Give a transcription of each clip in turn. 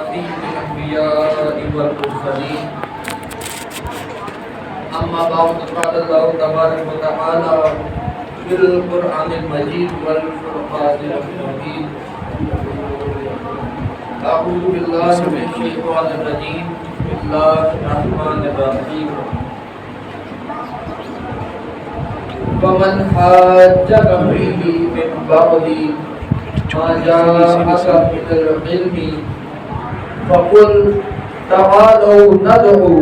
سيد الأنبياء والمرسلين أما بعد قال الله تبارك وتعالى في القرآن المجيد والفرقان الحميد أعوذ بالله من الشيطان الرجيم بسم الله الرحمن الرحيم فمن حاجك فيه من بعد ما جاءك من العلم فقل تعالوا ندعو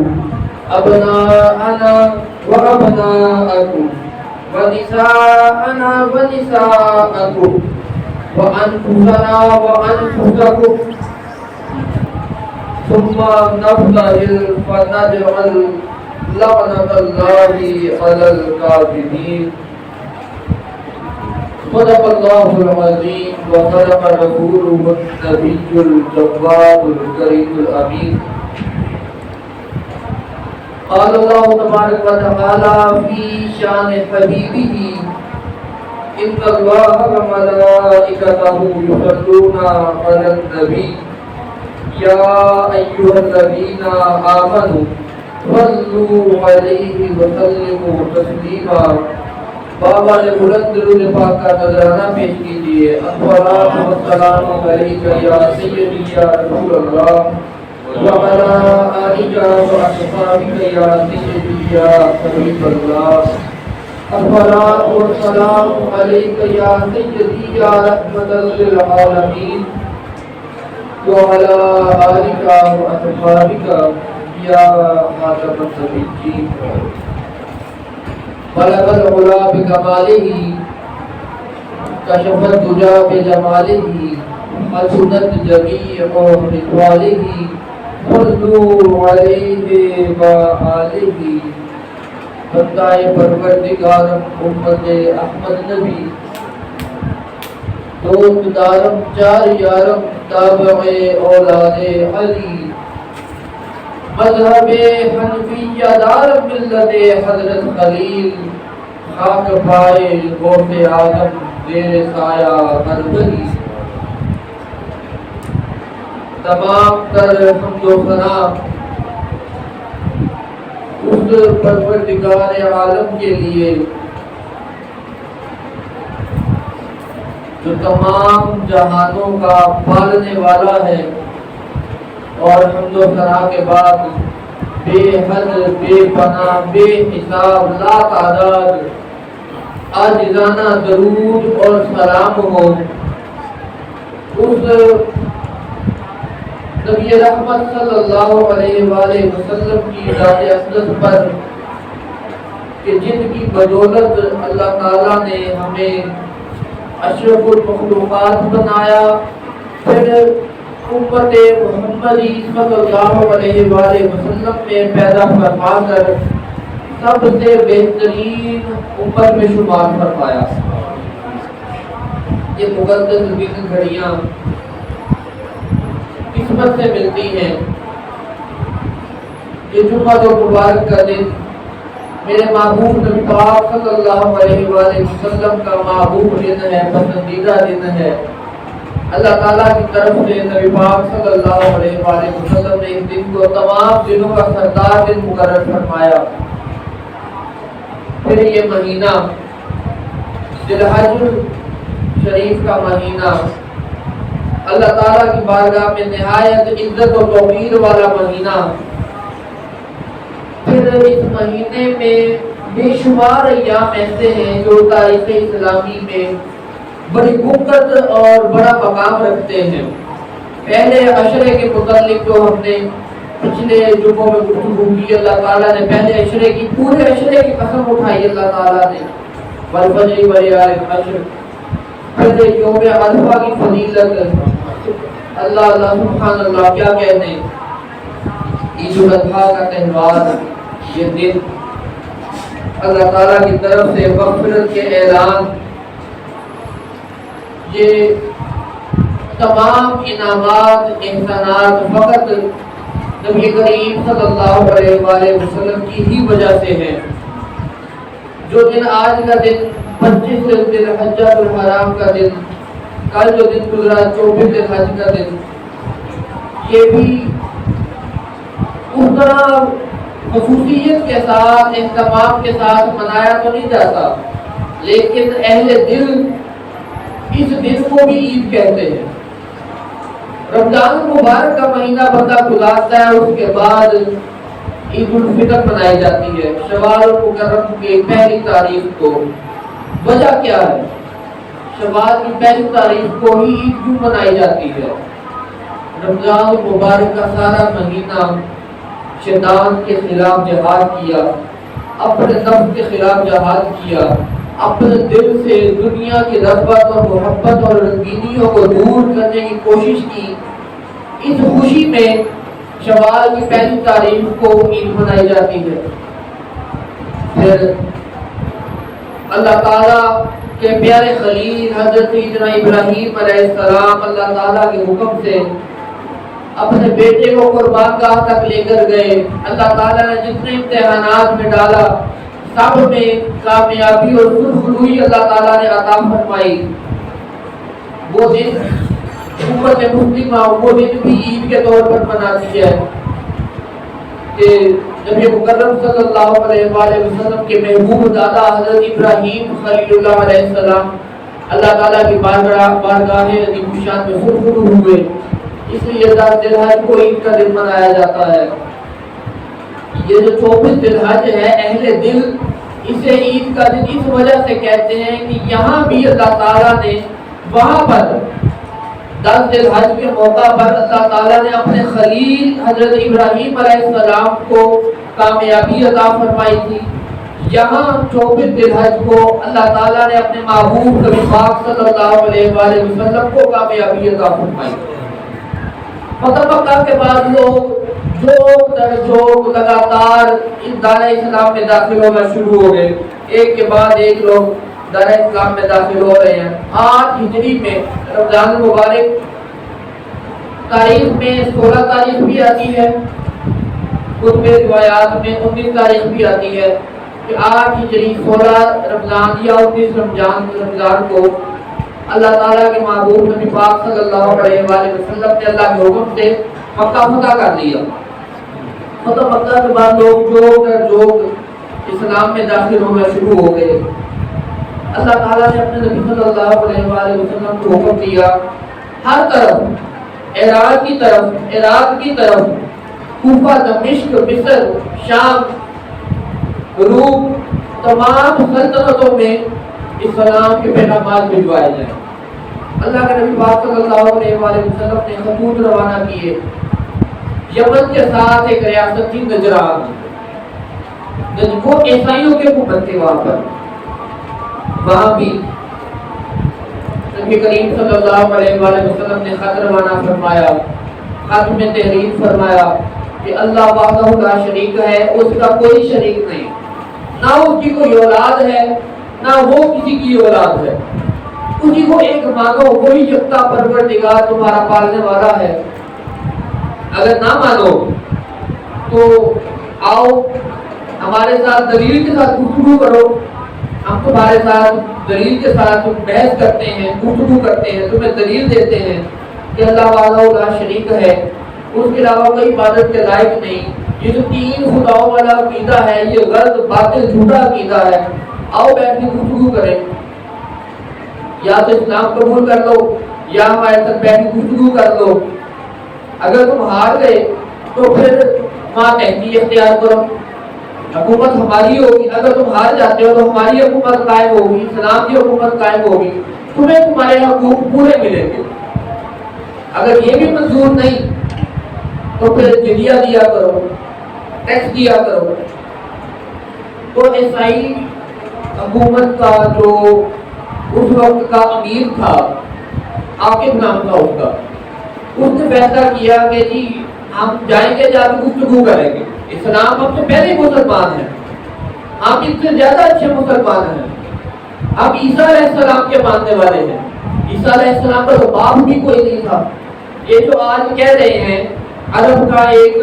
أبناءنا وأبناءكم ونساءنا ونساءكم وأنفسنا وأنفسكم ثم نبتهل فنجعل لعنة الله على الكاذبين صدق الله العظيم وصدق رسوله النبي الجواد الكريم الأمين قال الله تبارك وتعالى في شان حبيبه إن الله وملائكته يصلون على النبي يا أيها الذين آمنوا صلوا عليه وسلموا تسليما بابا نے بلند درود پاک کا نذرانہ پیش کیجئے الصلاۃ والسلام علیک یا سیدی یا رسول اللہ وعلى آلك وأصحابك يا سيدي يا حبيب الله الصلاة والسلام عليك يا سيدي يا رحمة للعالمين وعلى آلك وأصحابك يا خاتم النبيين بلغ العلا بكماله كشف الدجى بجماله حسنت جميع خصاله صلوا علیہ وآلہ بندائے پروردگار امت احمد نبی دوست دارم چار یارم تابع اولاد علی مذہب حنفیہ دارم ملت حضرت خلیل خاک پائے غوث اعظم زیر سایہ ہر گلی تمام تر حمد و ثنا اس پروردگار عالم کے لیے جو تمام جہانوں کا پالنے والا ہے اور حمد و ثنا کے بعد بے حد بے پناہ بے حساب لا تعداد عاجزانہ درود اور سلام ہو اس نبی رحمت صلی اللہ علیہ وآلہ وسلم کی ذات اقدس پر کہ جن کی بدولت اللہ تعالیٰ نے ہمیں اشرف المخلوقات بنایا پھر امت محمدی صلی اللہ علیہ وآلہ وسلم میں پیدا فرما کر سب سے بہترین امت میں شمار فرمایا. یہ مقدس 20 گھڑیاں قسمت سے ملتی ہیں. یہ جمعہ و مبارک کا دن میرے محبوب نبی پاک صلی اللہ علیہ وآلہ وسلم کا محبوب دن ہے, پسندیدہ دن ہے. اللہ تعالیٰ کی طرف سے نبی پاک صلی اللہ علیہ وآلہ وسلم نے اس دن کو تمام دنوں کا سردار دن مقرر فرمایا. پھر یہ مہینہ ذی الحج شریف کا مہینہ اللہ تعالیٰ کی بارگاہ میں نہایت عزت و توقیر والا مہینہ. پھر اس مہینے میں بے شمار ایام ایسے ہیں جو تاریخ اسلامی میں بڑی بکت اور بڑا مقام رکھتے ہیں. پہلے عشرے کے متعلق جو ہم نے پچھلے جمعوں میں گفتگو کی, اللہ تعالیٰ نے پہلے عشرے کی پورے عشرے کی قسم اٹھائی اللہ تعالیٰ نے والفجر ولیال العشر. پھر یوم عرفہ کی فضیلت اللہ اللہ سبحان اللہ کیا کہتے ہیں. عید الاضحیٰ کا تہوار, یہ دن اللہ تعالیٰ کی طرف سے مغفرت کے اعلان, یہ تمام انعامات احسانات فقط نبی کریم صلی اللہ علیہ وآلہ وسلم کی ہی وجہ سے ہیں. جو دن آج کا دن 25 ذی الحجہ الحرام کا دن, کل جو دن گزرا 24 ذی الحج کا دن, یہ بھی اس طرح خصوصیت کے ساتھ اہتمام کے ساتھ منایا تو نہیں جاتا، لیکن اہل دل اس دن کو بھی عید کہتے ہیں۔ رمضان المبارک کا مہینہ بندہ گزارتا ہے، اس کے بعد عید الفطر منائی جاتی ہے شوال المکرم کی پہلی تاریخ کو۔ وجہ کیا ہے؟ شوال کی پہلی تاریخ کو ہی عید کیوں منائی جاتی ہے؟ رمضان المبارک کا سارا مہینہ شیطان کے خلاف جہاد کیا، اپنے نفس کے خلاف جہاد کیا، اپنے دل سے دنیا کی رغبت اور محبت اور رنگینیوں کو دور کرنے کی کوشش کی۔ اس خوشی میں شوال کی پہلی تاریخ کو عید منائی جاتی ہے۔ پھر اللہ تعالیٰ کے پیارے خلیل حضرت سیدنا ابراہیم علیہ السلام اللہ تعالیٰ کے حکم سے اپنے بیٹے کو قربان گاہ تک لے کر گئے۔ اللہ تعالیٰ نے جتنے امتحانات میں ڈالا سب میں کامیابی اور سرخروئی اللہ تعالیٰ نے عطا فرمائی۔ وہ دن امت مسلمہ وہ دن بھی عید کے طور پر مناتی ہے کہ نبی مکرم صلی اللہ علیہ وآلہ وسلم کے محبوب دادا حضرت ابراہیم خلیل اللہ علیہ السلام اللہ تعالیٰ کی بارگاہ عظیم شان میں سرخرو ہوئے، اس لیے 10 ذی الحج کو عید کا دن منایا جاتا ہے۔ یہ جو 24 ذی الحج ہے، اہل دل اسے عید کا دن اس وجہ سے کہتے ہیں کہ یہاں بھی اللہ تعالیٰ نے وہاں پر 10 ذی الحج کے موقع پر اللہ تعالیٰ نے اپنے خلیل حضرت ابراہیم علیہ السلام کو کامیابی عطا فرمائی تھی۔ یہاں 24 ذی الحج کو اللہ تعالیٰ نے اپنے محبوب نبی پاک صلی اللہ علیہ وآلہ وسلم کو کامیابی عطا فرمائی۔ فتح مکہ کے بعد لوگ جوک در جوک لگاتار اس دائرہ اسلام میں داخل ہونا شروع ہو گئے، ایک کے بعد ایک لوگ دائرہ اسلام میں داخل ہو رہے ہیں۔ 8 ہجری میں رمضان المبارک تاریخ میں 16 تاریخ بھی آتی ہے، کتب روایات میں 19 تاریخ بھی آتی ہے کہ 8 ہجری 16 رمضان یا 19 رمضان کو اللہ تعالیٰ کے محبوب نبی پاک صلی اللہ علیہ وآلہ وسلم نے اللہ کے حکم سے مکہ فتح کر لیا۔ فتح مکہ کے بعد لوگ جوک در جوک اسلام میں داخل ہونا شروع ہو گئے۔ اللہ تعالیٰ نے اپنے نبی صلی اللہ علیہ وآلہ وسلم کو حکم دیا، ہر طرف عراق کی طرف کوفہ، دمشق، مصر، شام، روم، تمام سلطنتوں میں اسلام کے پیغامات بھجوائے جائیں۔ اللہ کے نبی پاک صلی اللہ علیہ وآلہ وسلم نے خطوط روانہ کیے۔ یمن کے ساتھ ایک ریاست تھی نجران، وہ عیسائیوں کے حکومت تھے، وہاں بھی نبی کریم صلی اللہ علیہ وآلہ وسلم نے خط روانہ فرمایا، خط میں تحریر فرمایا کہ اللہ وحدہ لا شریک ہے، اس کا کوئی شریک نہیں، نہ اس کی کوئی اولاد ہے نہ وہ کسی کی اولاد ہے، اسی کو ایک مانو، وہی یکتا پروردگار تمہارا پالنے والا ہے۔ اگر نہ مانو تو آؤ ہمارے ساتھ دلیل کے ساتھ گفتگو کرو، ہم تمہارے ساتھ دلیل کے ساتھ بحث کرتے ہیں، گفتگو کرتے ہیں، تمہیں دلیل دیتے ہیں کہ اللہ وحدہ لا شریک ہے، اس کے علاوہ کوئی عبادت کے لائق نہیں، یہ جو 3 خداؤں والا عقیدہ ہے یہ غلط، باطل، جھوٹا عقیدہ ہے، آؤ بیٹھ کے گفتگو کریں، یا تو اسلام قبول کر لو یا ہمارے ساتھ بیٹھ کے گفتگو کر لو۔ اگر تم ہار گئے تو پھر ماں مہدی اختیار کرو، حکومت ہماری ہوگی، اگر تم ہار جاتے ہو تو ہماری حکومت قائم ہوگی، اسلام کی حکومت قائم ہوگی، تمہیں تمہارے حقوق پورے ملیں گے۔ اگر یہ بھی منظور نہیں تو پھر جزیہ دیا کرو، ٹیکس دیا کرو۔ تو عیسائی حکومت کا جو اس وقت کا امیر تھا، عاقب نام تھا اس کا، اس نے فیصلہ کیا کہ جی ہم جائیں گے، جا کے گفتگو کریں گے، اسلام ہم سے پہلے مسلمان ہیں، ہم اس سے زیادہ اچھے مسلمان ہیں، ہم عیسیٰ علیہ السلام کے ماننے والے ہیں، عیسیٰ علیہ السلام کا تو باپ بھی کوئی نہیں تھا۔ یہ جو آج کہہ رہے ہیں، عرب کا ایک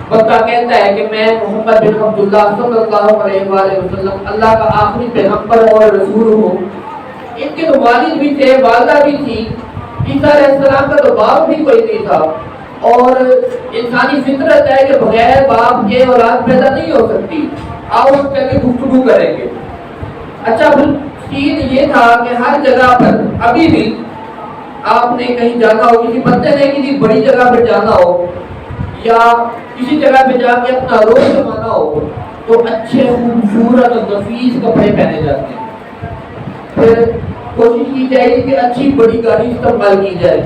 بندہ کہتا ہے کہ میں محمد بن عبداللہ صلی اللہ علیہ وآلہ وسلم اللہ کا آخری پیغمبر اور رسول ہوں، ان کے تو والد بھی تھے، والدہ بھی تھی، عیسیٰ علیہ السلام کا تو باپ بھی کوئی نہیں تھا، اور انسانی فطرت ہے کہ بغیر باپ کے اولاد پیدا نہیں ہو سکتی. آؤ اس پہ گفتگو کریں گے. اچھا چیز یہ تھا کہ ہر جگہ پر ابھی بھی آپ نے کہیں جانا ہو, کسی بندے نے کسی بڑی جگہ پر جانا ہو یا کسی جگہ پہ جا کے اپنا روز جمانا ہو تو اچھے خوبصورت اور نفیس کپڑے پہنے جاتے ہیں. پھر کوشش کی جائے گی کہ اچھی بڑی گاڑی استعمال کی جائے.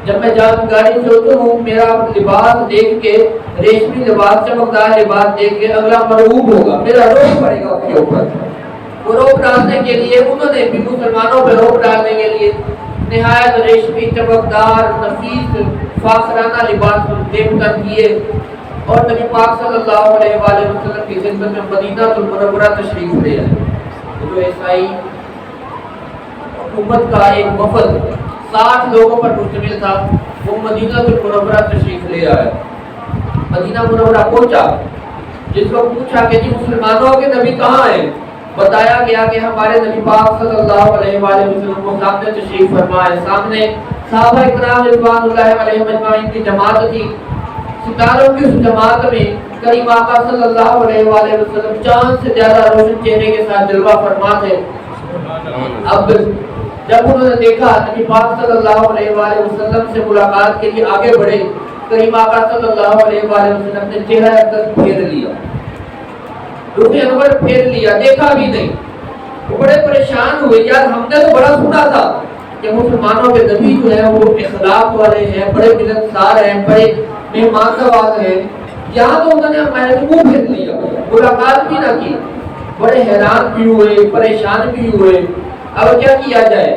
جب میں جب گاڑی چلتا ہوں میرا لباس دیکھ کے, ریشمی لباس, چمکدار لباس دیکھ کے اگلا مرعوب ہوگا, میرا روب پڑے گا اس کے اوپر. وہ روب ڈالنے کے لیے انہوں نے بھی مسلمانوں پہ روب ڈالنے کے لیے نہایت ریشمی چمکدار نفیس فاخرانہ لباس دیوتن کیے. اور نبی پاک صلی اللہ علیہ وآلہ وسلم کی خدمت میں مدینہ المنورہ تشریف لے آئے. جو عیسائی حکومت کا ایک وفد 60 لوگوں پر مشتمل تھا, وہ مدینہ المنورہ تشریف لے آئے. مدینہ منورہ پہنچا, جس کو پوچھا کہ جی مسلمانوں کے نبی کہاں ہیں, بتایا گیا کہ ہمارے نبی پاک صلی اللہ علیہ وآلہ وسلم کو سامنے تشریف فرمائے. سامنے صحابہ اکرام رضوان اللہ علیہم اجمعین کی جماعت تھی. ستاروں کی اس جماعت میں کریم آقا صلی اللہ علیہ وآلہ وسلم چاند سے زیادہ روشن چہرے کے ساتھ جلوہ فرما تھے. اب جب انہوں نے دیکھا نبی پاک صلی اللہ علیہ وآلہ وسلم سے ملاقات کے لیے آگے بڑھے, کریم آقا صلی اللہ علیہ وآلہ وسلم نے چہرہ اقدس پھیر لیا, رخ انور پھیر لیا, دیکھا بھی نہیں. وہ بڑے پریشان ہوئے, یار ہم نے تو بڑا سنا تھا کہ مسلمانوں کے نبی جو ہیں وہ اخلاق والے ہیں, بڑے ملنسار ہیں, بڑے مہمان نواز ہیں. یہاں تو انہوں نے ہمارے منہ پھیر لیا, ملاقات بھی نہ کی. بڑے حیران بھی ہوئے, پریشان بھی ہوئے. اب کیا کیا جائے؟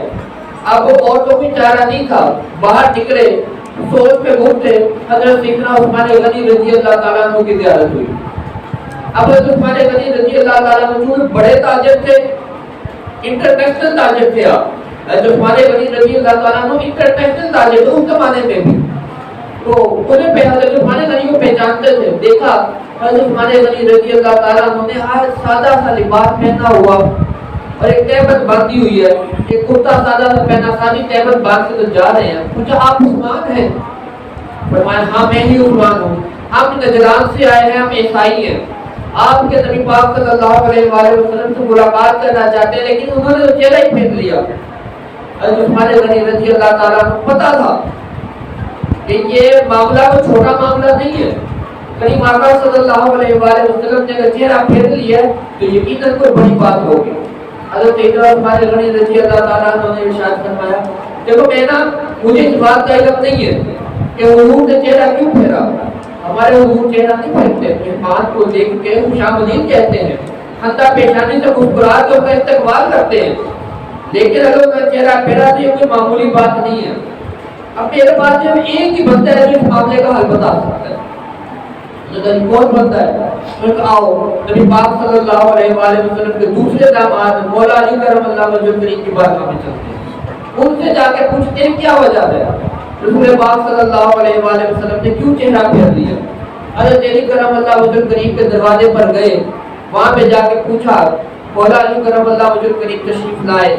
اب اور تو کوئی چارہ نہیں تھا. باہر نکلے, سوچ پہ گھومتے, حضرت سیدنا عثمان غنی رضی اللہ تعالیٰ عنہ کی زیارت ہوئی. اب حضرت عثمان غنی رضی اللہ تعالیٰ عنہ بڑے تاجر تھے, انٹرنیشنل تاجر تھے. حضرت عثمان غنی رضی اللہ تعالیٰ عنہ انٹرنیشنل تاجر تھے اس زمانے میں بھی. تو انہیں پہ حضرت عثمان غنی کو پہچانتے تھے. دیکھا حضرت عثمان غنی رضی اللہ تعالیٰ عنہ نے ہر سادہ سا لباس پہنا ہوا اور ایک تہبند باندھی ہوئی ہے, ایک کرتا سادہ سا پہنا, سادی تہبند باندھ کے تو جا رہے ہیں. پوچھا آپ عثمان ہیں؟ فرمایا ہاں میں ہی عثمان ہوں, ہم نجران سے آئے ہیں, ہم عیسائی ہیں, آپ کے نبی پاک صلی اللہ علیہ وآلہ وسلم سے ملاقات کرنا چاہتے ہیں. لیکن انہوں نے تو چہرہ ہی پھیر لیا. حضرت عثمان غنی رضی اللہ تعالیٰ عنہ پتا تھا کہ یہ معاملہ کوئی چھوٹا معاملہ نہیں ہے. کریم آقا صلی اللہ علیہ وآلہ وسلم نے اگر چہرہ پھیر لیا تو یقیناً کوئی بڑی بات ہوگی. حضرت عثمان غنی رضی اللہ تعالیٰ عنہ نے ارشاد فرمایا, دیکھو میں نا, مجھے اس بات کا علم نہیں ہے کہ حضور نے چہرہ کیوں پھیرا. ہمارے حضور چہرہ نہیں پھیرتے, مہمان کو دیکھ کے خوشامدید کہتے ہیں, خندہ پیشانی سے مسکرا کے اس کا استقبال کرتے ہیں. لیکن اگر اس کا چہرہ پھیرا تو یہ کوئی معمولی بات نہیں ہے. اب میرے پاس جو ایک ہی بندہ ہے جو اس معاملے کا حل بتا سکتا ہے. کون بندہ ہے؟ پھر آؤ نبی پاک صلی اللہ علیہ وآلہ وسلم کے دوسرے داماد مولا علی کرم اللہ وجہ کریم کی بارگاہ میں چلتے ہیں, ان سے جا کے پوچھتے ہیں کیا وجہ ہے رسول پاک صلی اللہ علیہ وآلہ وسلم نے کیوں چہرہ پھیر لیا. حضرت علی کرم اللہ وجہ کریم کے دروازے پر گئے, وہاں پہ جا کے پوچھا, مولا علی کرم اللہ وجہ کریم تشریف لائے,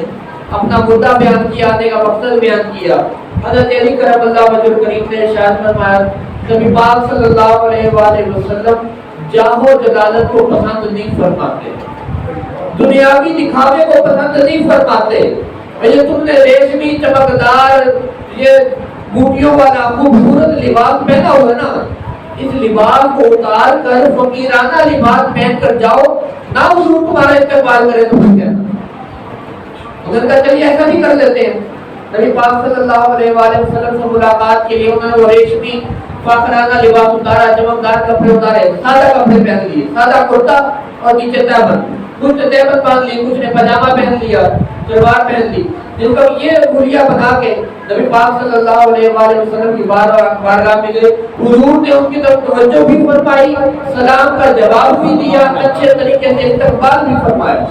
اپنا مدعا بیان کیا, آنے کا مقصد بیان کیا. حضرت علی کرم اللہ وجہ کریم نے ارشاد فرمایا, نبی پاک صلی اللہ علیہ وآلہ وسلم جاہ و جلالت کو پسند نہیں فرماتے, دنیاوی دکھاوے کو پسند نہیں فرماتے. یہ تم نے ریشمی چمکدار یہ بوٹیوں والا خوبصورت لباس پہنا ہوا نا, اس لباس کو اتار کر فقیرانہ لباس پہن کر جاؤ نہ, حضور تمہارا استقبال کرے تو پھر کیا. انہوں نے چلیے ایسا بھی کر لیتے ہیں. نبی پاک صلی اللہ علیہ وآلہ وسلم سے ملاقات کے لیے انہوں نے وہ ریشمی فاخرانہ لباس اتارا, چمکدار کپڑے اتارے, سادہ کپڑے پہن لیے, سادہ کرتا اور نیچے تہبند, کچھ نے تہبند باندھ لی, کچھ نے پاجامہ پہن لیا, شلوار پہن لی, جن کو یہ حلیہ بنا کے نبی پاک صلی اللہ علیہ وآلہ وسلم کی بارگاہ میں گئے. حضور نے ان کی طرف توجہ بھی فرمائی, سلام کا جواب بھی دیا, اچھے طریقے سے استقبال بھی فرمایا.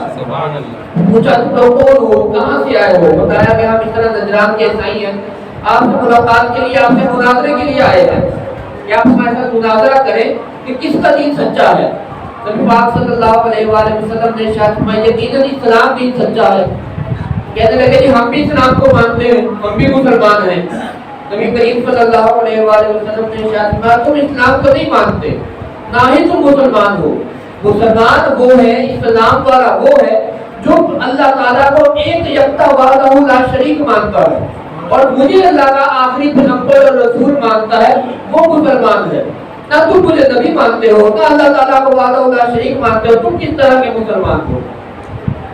پوچھا تم لوگ کون ہو, کہاں سے آئے ہو؟ بتایا کہ ہم اس طرح نجران کے عیسائی ہیں, آپ سے ملاقات کے لیے, آپ سے مناظرے کے لیے آئے ہیں کہ آپ ہمارے ساتھ مناظرہ کریں کہ کس کا دین سچا ہے. نبی پاک صلی اللہ علیہ وآلہ وسلم نے ارشاد فرمایا, یقیناً اسلام دین سچا ہے. کہنے لگے جی ہم بھی اسلام کو مانتے ہیں, ہم بھی مسلمان ہیں. نبی کریم صلی اللہ علیہ وآلہ وسلم نے ارشاد فرمایا تم اسلام کو نہیں مانتے نہ ہی تم مسلمان ہو. مسلمان وہ ہے، اسلام والا وہ ہے جو اللہ تعالیٰ کو ایک یکتا وحدہ لا شریک مانتا ہے اور مجھے اللہ کا آخری پیغمبر اور رسول مانتا ہے، وہ مسلمان ہے. نہ تم مجھے نبی مانتے ہو نہ اللہ تعالیٰ کو وحدہ لا شریک مانتے ہو، تم کس طرح کے مسلمان ہو؟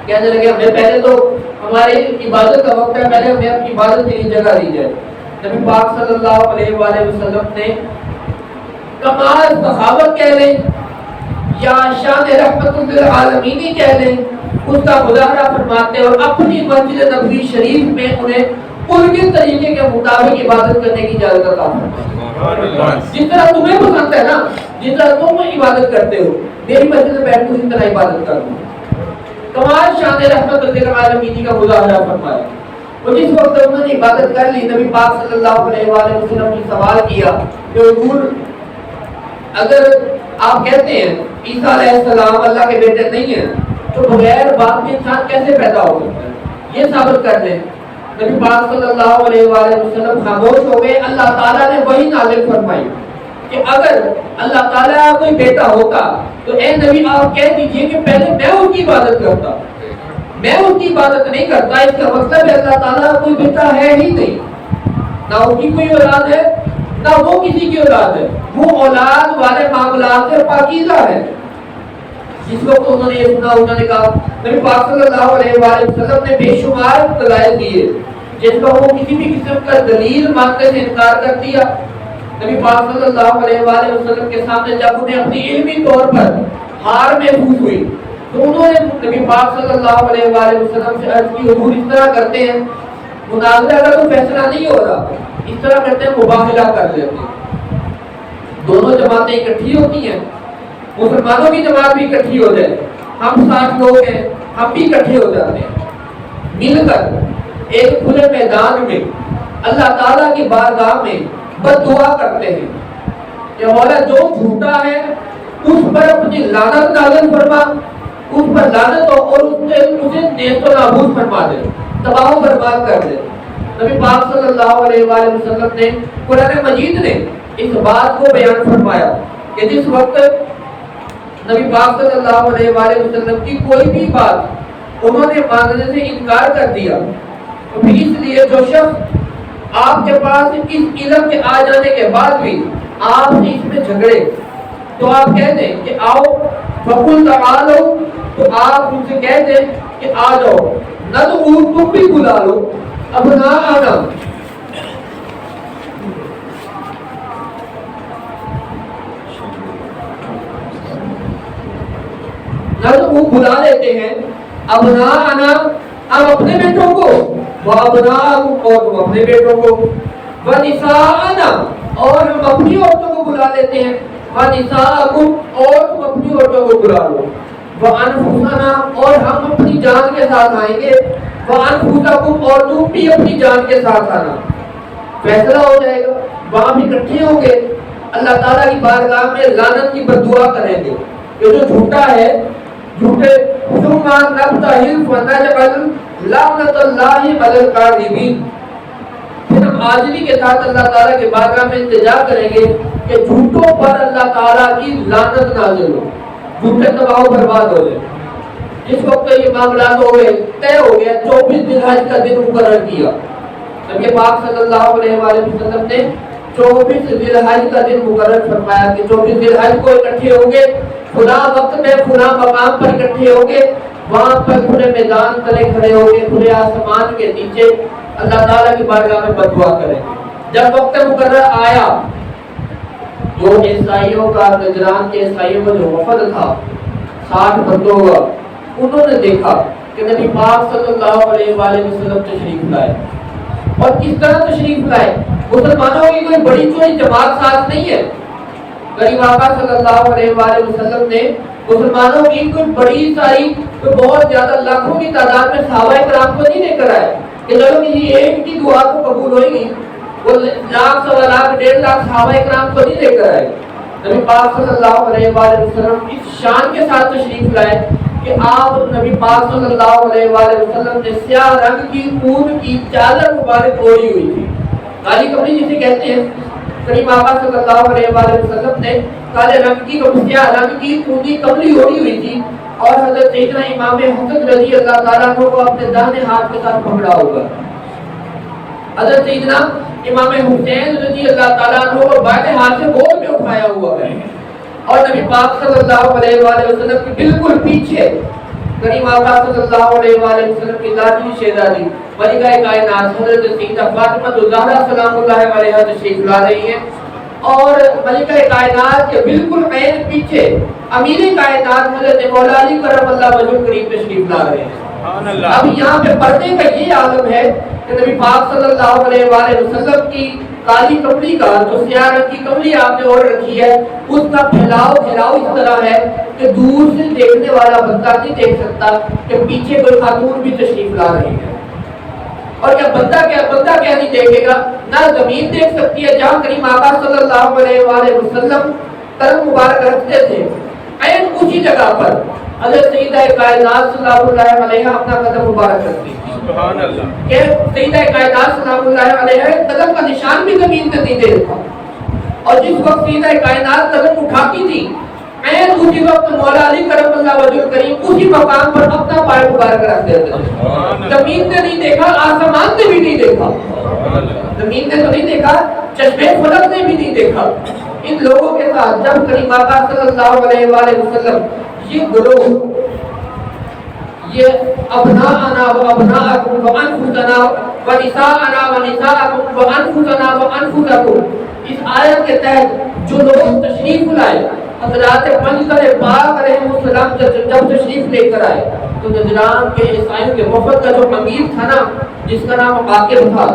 کہنے لگے ہمیں پہلے تو ہماری عبادت کا وقت ہے، پہلے ہمیں اپنی عبادت کے لیے جگہ دی جائے. نبی پاک صلی اللہ علیہ وآلہ وسلم نے کمال صحابت کہہ لیں یا شان رحمت للعالمین کہہ لیں، اس کا مظاہرہ فرماتے اور اپنی مسجد نبوی شریف میں انہیں ان کے طریقے کے مطابق عبادت کرنے کی اجازت عطا فرمائی. جس طرح تمہیں پسند ہے نا، جس طرح تم عبادت کرتے ہو، میری مسجد میں بیٹھ کر اسی طرح عبادت کروں. کمال شان رحمت للعالمین کا مظاہرہ فرمایا. اور جس وقت انہوں نے عبادت کر لی، نبی پاک صلی اللہ علیہ وآلہ وسلم نے سوال کیا کہ حضور اگر آپ کہتے ہیں عیسیٰ علیہ السلام اللہ کے بیٹے نہیں ہیں تو بغیر باپ کے انسان کیسے پیدا ہو سکتا ہے؟ یہ ثابت کر دیں. نبی پاک صلی اللہ علیہ وآلہ وسلم خاموش ہو گئے. اللہ تعالیٰ نے وہی نازل فرمائی کہ اگر اللہ تعالیٰ کوئی بیٹا ہوتا تو اے نبی آپ کہہ دیجئے کہ پہلے میں اس کی عبادت کرتا. میں اس کی عبادت نہیں کرتا، اس کا مطلب ہے اللہ تعالیٰ کوئی بیٹا ہے ہی نہیں، نہ اس کی کوئی اولاد ہے نہ وہ کسی کی اولاد ہے، وہ اولاد والے معاملات سے پاکیزہ ہے. جس وقت انہوں نے یہ سنا، انہوں نے کہا نبی پاک صلی اللہ علیہ وآلہ وسلم نے بے شمار دلائل دیے جس کا وہ کسی بھی قسم کا دلیل ماننے سے انکار کر دیا. نبی پاک صلی اللہ علیہ وآلہ وسلم کے سامنے جب انہیں اپنی علمی طور پر ہار محسوس ہوئی تو انہوں نے نبی پاک صلی اللہ علیہ وآلہ وسلم سے عرض کی حضور اس طرح کرتے ہیں مناظرہ کا تو فیصلہ نہیں ہو رہا، اس طرح کرتے ہیں مباہلہ کر لیتے ہیں. دونوں جماعتیں اکٹھی ہوتی ہیں، مسلمانوں کی جماعت بھی اکٹھی ہو جائے، ہم 60 لوگ ہیں ہم بھی اکٹھے ہو جاتے ہیں، مل کر ایک کھلے میدان میں اللہ تعالیٰ کی بارگاہ میں بد دعا کرتے ہیں کہ مولا جو جھوٹا ہے اس پر اپنی لعنت نازل فرما، اس پر لعنت ہو اور اسے نیست و نابود فرما دے، تباہ و برباد کر دے. نبی پاک صلی اللہ علیہ وآلہ وسلم نے قرآن مجید نے اس بات کو بیان فرمایا کہ جس وقت نبی پاک صلی اللہ علیہ وآلہ وسلم کی کوئی بھی بات انہوں نے ماننے سے انکار کر دیا تو پھر اس لیے جو شخص آپ کے پاس اس علم کے آ جانے کے بعد بھی آپ نے اس میں جھگڑے تو آپ کہہ دیں کہ آؤ فقل تعالوا، تو آپ ان سے کہہ دیں کہ آ جاؤ، نہ تو تم بھی بلا لو ابناءنا، نہ تو وہ بلا لیتے ہیں ابناءنا ہم اپنے بیٹوں کو، وابناءکم اور تم اپنے بیٹوں کو، ونساءنا اور ہم اپنی عورتوں کو بلا لیتے ہیں، ونساءکم اور تم اپنی عورتوں کو بلا لو، وانفسنا اور ہم اپنی جان کے ساتھ آئیں گے، وانفسکم اور تم بھی اپنی جان کے ساتھ آنا. فیصلہ ہو جائے گا، وہاں بھی اکٹھے ہوں گے، اللہ تعالیٰ کی بارگاہ میں لعنت کی بد دعا کریں گے کہ جو جھوٹا ہے جھوٹے ثم نبتہل فنجعل لعنت اللہ علی الکاذبین. پھر ہم عاجزی کے ساتھ اللہ تعالیٰ کے بارگاہ میں التجا کریں گے کہ جھوٹوں پر اللہ تعالیٰ کی لعنت نازل ہو، جھوٹے تباہ و برباد ہو جائے. جس وقت یہ معاملات ہو گئے طے ہو گیا، 24 ذی الحج کا دن مقرر کیا. نبی پاک صلی اللہ علیہ وآلہ وسلم نے 24 ذی الحج کا دن مقرر فرمایا کہ 24 ذی الحج کو اکٹھے ہوں گے، خدا وقت میں خدا مقام پر اکٹھے ہوں گے، وہاں پر کھلے میدان تلے کھڑے ہوں گے، کھلے آسمان کے نیچے اللہ تعالیٰ کی بارگاہ میں بد دعا کریں گے. جب وقت مقرر آیا، جو عیسائیوں کا نجران کے عیسائیوں کا جو وفد تھا 60 بندوں کا، انہوں نے دیکھا کہ نبی پاک صلی اللہ علیہ وآلہ وسلم تشریف لائے. اور کس طرح تشریف لائے؟ مسلمانوں کی کوئی بڑی چوڑی جماعت ساتھ نہیں ہے. غریب آقا صلی اللہ علیہ وآلہ وسلم نے مسلمانوں کی کوئی بڑی ساری کوئی بہت زیادہ لاکھوں کی تعداد میں صحابہ کرام کو نہیں لے کر آئے کہ چلو کسی ایک کی دعا کو قبول ہوئے گی. وہ لاکھ سوا لاکھ 1.5 لاکھ صحابہ کرام کو نہیں لے کر آئے. نبی پاک صلی اللہ علیہ وآلہ وسلم اس شان کے ساتھ تشریف لائے کہ آپ نبی پاک صلی اللہ علیہ وآلہ وسلم نے سیاہ رنگ کی اون کی چادر مبارک اوڑھی ہوئی تھی. کالی کملی جسے کہتے ہیں، کریم آقا صلی اللہ علیہ وآلہ وسلم نے کالے رنگ کی سیاہ رنگ کی اونی کملی اوڑھی ہوئی تھی اور حضرت سیدنا امام حسن رضی اللہ تعالیٰ عنہ کو اپنے داہنے ہاتھ کے ساتھ پکڑا ہوگا، حضرت سیدنا امام حسین رضی اللہ تعالیٰ عنہ کو بائیں ہاتھ سے گود میں اٹھایا ہوا ہے، اور نبی پاک صلی اللہ علیہ وآلہ وسلم کے بالکل پیچھے کریم آقا صلی اللہ علیہ وآلہ وسلم کی لاڈلی شہزادی ملکہ کائنات حضرت سیدہ فاطمہ الزہرا سلام اللہ علیہا تشریف لا رہی ہیں، اور ملکہ کائنات کے بالکل عین پیچھے امیر کائنات حضرت مولا علی کرم اللہ وجہ کریم تشریف لا رہے ہیں۔ اب یہاں پہ پردے کا یہ عالم ہے کہ نبی پاک صلی اللہ علیہ وآلہ وسلم کی کالی کملی کا جو سیاہ رنگ کی کملی آپ نے اوڑھ رکھی ہے، اس کا پھیلاؤ اس طرح ہے کہ دور سے دیکھنے والا بندہ نہیں دیکھ سکتا کہ پیچھے کوئی خاتون بھی تشریف لا رہی ہے، اور کیا بندہ کیا نہیں دیکھے گا، نہ زمین دیکھ سکتی ہے جہاں کریم آقا صلی اللہ علیہ وآلہ وسلم قدم مبارک رکھتے تھے، عین اسی جگہ پر حضرت سیدہ کائنات صلی اللہ علیہ اپنا قدم مبارک رکھتی تھی۔ سبحان اللہ، کہ سیدہ کائنات صلی اللہ علیہ قدم کا نشان بھی زمین پہ نہیں دیکھا، اور جس وقت سیدہ کائنات قدم اٹھاتی تھی عین اسی وقت مولا علی کرم اللہ وجہ کریم اسی مقام پر اپنا پائے مبارک رکھ دیتے تھے۔ زمین نے نہیں دیکھا، آسمان نے بھی نہیں دیکھا، زمین نے تو نہیں دیکھا، چشمے فلک نے بھی نہیں دیکھا۔ ان لوگوں کے ساتھ جب کریم آقا صلی اللہ علیہ وآلہ وسلم یہ گروہ، یہ ابناءنا و ابناءکم و انفسنا و نساءنا و نساءکم و انفسنا و انفسکم، اس آیت کے تحت جو لوگ تشریف لائے، حضرات منظر پاک علیہ السلام جب تشریف لے کر آئے تو نجران کے عیسائیوں کے وفد کا جو امیر تھا نا، جس کا نام عاقب تھا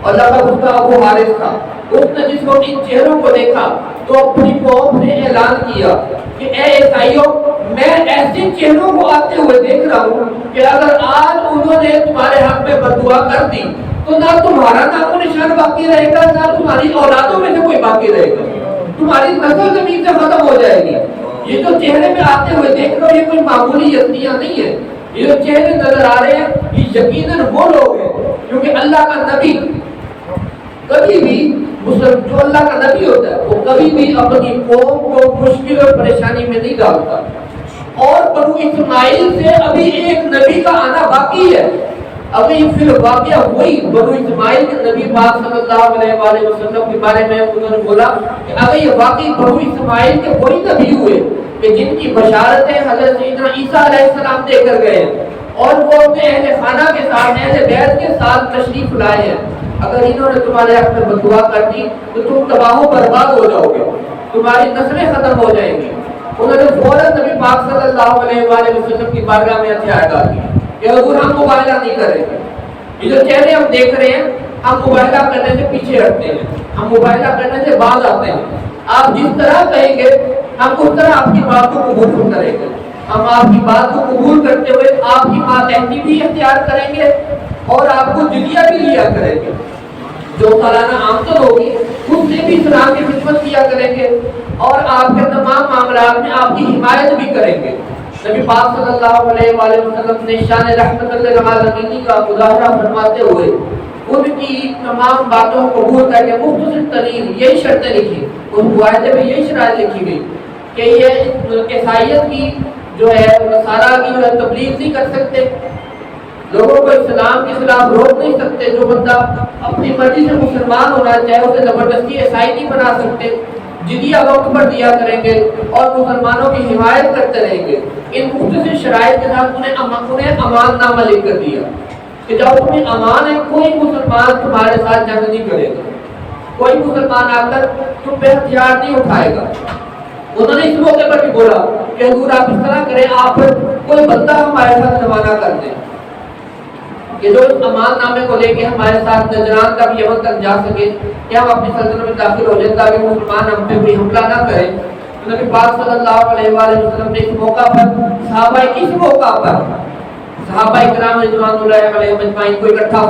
اور لقب اس کا ابو حارث تھا، اس نے جس کو ان چہروں کو دیکھا تو اپنی قوم نے اعلان کیا کہ اے عیسائیوں، میں ایسے چہروں کو آتے ہوئے دیکھ رہا ہوں کہ اگر آج انہوں نے تمہارے حق میں بددعا کر دی تو نہ تمہارا نام و نشان باقی رہے گا، نہ تمہاری اولادوں میں سے کوئی باقی رہے گا، تمہاری نسل زمین سے ختم ہو جائے گی۔ یہ جو چہرے میں آتے ہوئے دیکھ رہے ہو یہ کوئی معمولی یتیاں نہیں ہے، یہ جو چہرے نظر آ رہے ہیں یہ یقیناً وہ لوگ ہیں کیونکہ اللہ کا نبی کبھی بھی جو اللہ کا نبی ہوتا ہے وہ کبھی بھی اپنی قوم کو مشکل اور پریشانی میں نہیں ڈالتا، اور بنو اسماعیل سے ابھی ایک نبی کا آنا باقی ہے۔ ابھی پھر واقعہ ہوئی بنو اسماعیل کے نبی پاک صلی اللہ علیہ وآلہ وسلم کے بارے میں انہوں نے بولا کہ اگر یہ واقعی بنو اسماعیل کے وہی نبی ہوئے کہ جن کی بشارتیں حضرت سیدنا عیسیٰ علیہ السلام دے کر گئے اور وہ اپنے اہل خانہ کے ساتھ اہل بیت کے ساتھ تشریف لائے ہیں، اگر انہوں نے تمہارے حق میں بددعا کر دی تو تم تباہ و برباد ہو جاؤ گے، تمہاری نسلیں ختم ہو جائیں گی۔ انہوں نے فوراً نبی پاک صلی اللہ علیہ وآلہ وسلم کی بارگاہ میں ہتھیار ڈال دیا کہ حضور ہم مباہلہ نہیں کریں گے، یہ جو چہرے ہم دیکھ رہے ہیں ہم مباہلہ کرنے سے پیچھے ہٹتے ہیں، ہم مباہلہ کرنے سے باز آتے ہیں، آپ جس طرح کہیں گے ہم اس طرح آپ کی بات کو قبول کریں گے، ہم آپ کی بات کو قبول کرتے ہوئے آپ کی ماتحتی بھی اختیار کریں گے اور آپ کو جزیہ بھی لیا کریں گے، جو سالانہ آمدن ہوگی اس سے بھی اسلام کی خدمت کیا کریں گے اور آپ کے تمام معاملات میں آپ کی حمایت بھی کریں گے۔ نبی پاک صلی اللہ علیہ وآلہ وسلم نے شان رحمت للعالمین کا مظاہرہ فرماتے ہوئے ان کی تمام باتوں کو قبول کر کے مختصر ترین یہی شرطیں لکھی، اس معاہدے میں یہی شرائط لکھی گئی کہ یہ عیسائیت کی جو ہے نصارہ کی جو ہے تبلیغ نہیں کر سکتے، لوگوں کو اسلام کے خلاف روک نہیں سکتے، جو بندہ اپنی مرضی سے مسلمان ہونا چاہے اسے زبردستی عیسائی نہیں بنا سکتے، جزیہ وقت پر دیا کریں گے اور مسلمانوں کی حمایت کرتے رہیں گے۔ ان مختصر شرائط کے ساتھ انہیں امان نامہ لکھ کر دیا کہ جب تمہیں امان ہے کوئی مسلمان تمہارے ساتھ جنگ نہیں کرے گا، کوئی مسلمان آ کر تم پہ ہتھیار نہیں اٹھائے گا۔ انہوں نے اس موقع پر بھی بولا کہ حضور آپ اس طرح کریں، آپ کوئی بندہ ہمارے ساتھ روانہ کر دیں کہ جو اس امان نامے کو لے کے ہمارے ساتھ نجران کا بھی یمن تک جا سکے کہ ہم اپنی سلطنت میں داخل ہو جائیں تاکہ مسلمان ہم پہ کوئی حملہ نہ کریں۔ تو نبی پاک صلی اللہ علیہ وآلہ وسلم نے اس موقع پر صحابہ کرام رضوان اللہ علیہم اجمعین کو اکٹھا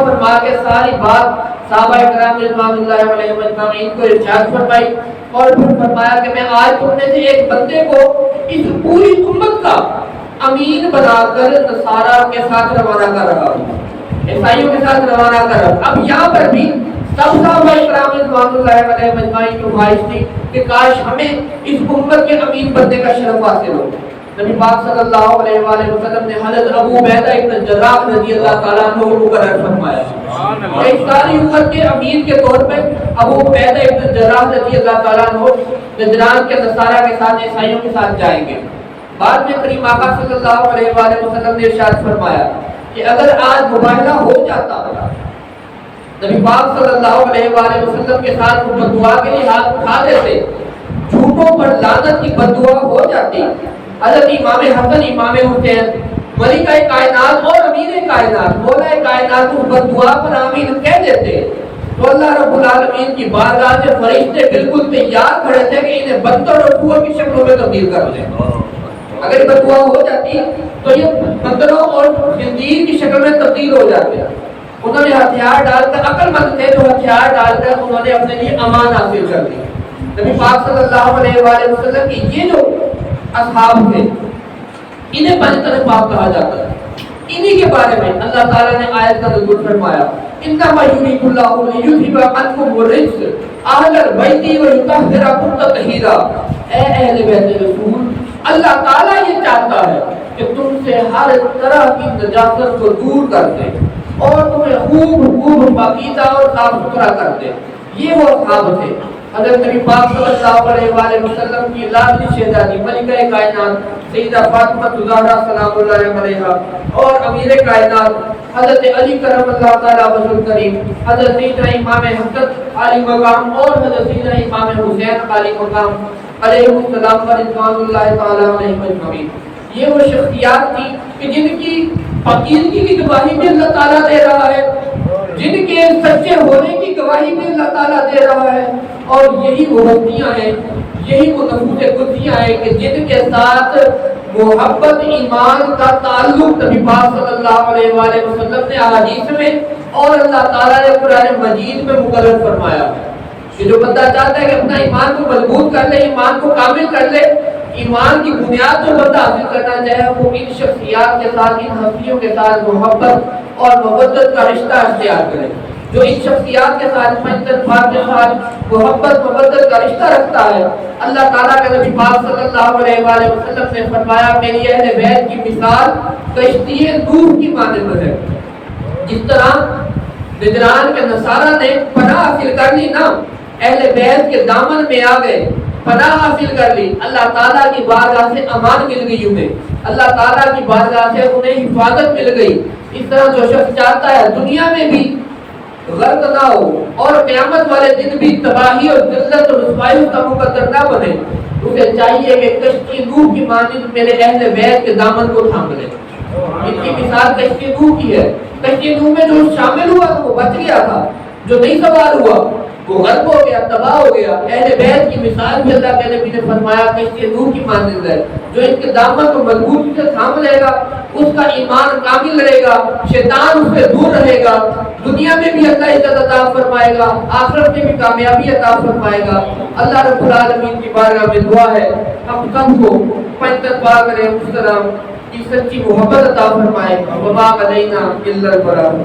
فرما کے ساری بات صحابہ کرام رضوان اللہ علیہم اجمعین کو ارشاد فرمائی اور پھر فرمایا کہ میں آج تم میں سے ایک بندے کو اس پوری امت کا امین بنا کر نصارہ کے ساتھ روانہ کر رہا ہوں۔ عیسائیوں کے ساتھ روانہ کرا. اب یہاں پر بھی سب صحابہ کرام رضوان اللہ علیہ مجمعین کی خواہش تھی کہ کاش ہمیں اس امت کے امین بننے کا شرف حاصل ہو. نبی پاک صلی اللہ علیہ وآلہ وسلم نے حضرت ابو عبیدہ ابن جراح رضی اللہ تعالیٰ عنہ کو مقرر فرمایا. اس ساری امت کے امیر کے طور پہ ابو عبیدہ ابن جراح رضی اللہ تعالیٰ عنہ نجران کے نصارہ کے ساتھ عیسائیوں کے ساتھ جائیں گے. بعد میں کریم آقا صلی اللہ علیہ وآلہ وسلم نے ارشاد فرمایا کہ اگر آج مباہلہ ہو جاتا نبی پاک صلی اللہ علیہ وآلہ وسلم کے ساتھ وہ بددعا کے لیے ہاتھ اٹھا دیتے, جھوٹوں پر لعنت کی بددعا ہو جاتی. حضرت امام حسن امام حسین ملکہ کائنات اور امیر کائنات مولا کائنات اس بددعا پر آمین کہہ دیتے تو اللہ رب العالمین کی بارگاہ سے فرشتے بالکل تیار کھڑے تھے کہ انہیں بندر اور سور کی شکلوں میں تبدیل کر دیں. اگر بددعا ہو جاتی تو یہ بندروں اور خنزیر کی شکل میں تبدیل ہو جاتے. انہوں نے ہتھیار ڈال کر, عقل مند تھے جو ہتھیار ڈال کر انہوں نے اپنے لیے امان حاصل کر لی. نبی پاک صلی اللہ علیہ وآلہ وسلم کی یہ جو اصحاب تھے انہیں بنی پاک کہا جاتا ہے. انہی کے بارے میں اللہ تعالیٰ نے آیت کا نزول فرمایا انما یرید اللہ لیذھب عنکم الرجس اہل البیت ویطہرکم تطہیرا. اے اہل بیت رسول, اللہ تعالیٰ یہ چاہتا ہے کہ تم سے ہر طرح کی نجاست کو دور کر دے اور تمہیں خوب پاکیزہ اور صاف ستھرا کر دے. یہ وہ اصحاب تھے. حضرت نبی پاک صلی اللہ علیہ وآلہ وسلم کی لاڈلی شہزادی ملکہ کائنات سیدہ فاطمہ الزہرا سلام اللہ علیہا اور امیر کائنات حضرت علی کرم اللہ تعالیٰ وجہ الکریم, حضرت سیدنا امام حسن عالی مقام اور حضرت سیدنا امام حسین عالی مقام علیہ السلام و رضوان اللہ تعالیٰ علیہ مجمعین. یہ وہ شخصیات تھی کہ جن کی پاکیزگی کی گواہی بھی اللہ تعالیٰ دے رہا ہے, جن کے سچے ہونے کی گواہی بھی اللہ تعالیٰ دے رہا ہے. اور یہی وہ ہستیاں ہیں, یہی وہ نفوس قدسیاں ہیں کہ جن کے ساتھ محبت ایمان کا تعلق نبی پاک صلی اللہ علیہ وآلہ وسلم نے احادیث میں اور اللہ تعالیٰ نے قرآن مجید میں مقرر فرمایا ہے کہ جو بندہ چاہتا ہے کہ اپنا ایمان کو مضبوط کر لے, ایمان کو کامل کر لے, ایمان کی بنیاد جو بندہ حاصل کرنا چاہے وہ ان شخصیات کے ساتھ, ان ہستیوں کے ساتھ محبت اور مودت کا رشتہ اختیار کرے. جو ان شخصیات کے ساتھ منتفاق کے ساتھ محبت مودت کا رشتہ رکھتا ہے, اللہ تعالیٰ کے نبی پاک صلی اللہ علیہ وآلہ وسلم نے فرمایا میری اہل بیت کی مثال کشتی نوح کی مانند ہے. جس طرح نجران کے نصارہ نے پناہ حاصل کر لی نا, اہل بیت کے دامن میں آ گئے, پناہ حاصل کر لی, اللہ تعالیٰ کی بارگاہ سے امان مل گئی انہیں, اللہ تعالیٰ کی بارگاہ سے انہیں حفاظت مل گئی. اس طرح جو شخص چاہتا ہے دنیا میں بھی غرق نہ ہو اور قیامت والے دن بھی تباہی اور ذلت اور رسوائی کا مقدر نہ بنے, اسے چاہیے کہ کشتی نوح کی مانند میرے اہل بیت کے دامن کو تھام لے. ان کی مثال کشتی نوح کی ہے. کشتی نوح میں جو شامل ہوا تو وہ بچ گیا تھا, جو نہیں سوار ہوا وہ غرق ہو گیا, تباہ ہو گیا. اہل بیت کی مثال بھی اللہ کے نبی نے فرمایا کشتی نوح کی مانند ہے. جو ان کے دامن کو مضبوطی سے تھام لے گا اس کا ایمان کامل رہے گا, شیطان اس سے دور رہے گا, دنیا میں بھی اللہ عزت عطا فرمائے گا, آخرت میں بھی کامیابی عطا فرمائے گا. اللہ رب العالمین کی بارگاہ میں دعا ہے ہم سب کو پنجتن پاک علیہ السلام کی سچی محبت عطا فرمائے. وما علینا الا البلاغ.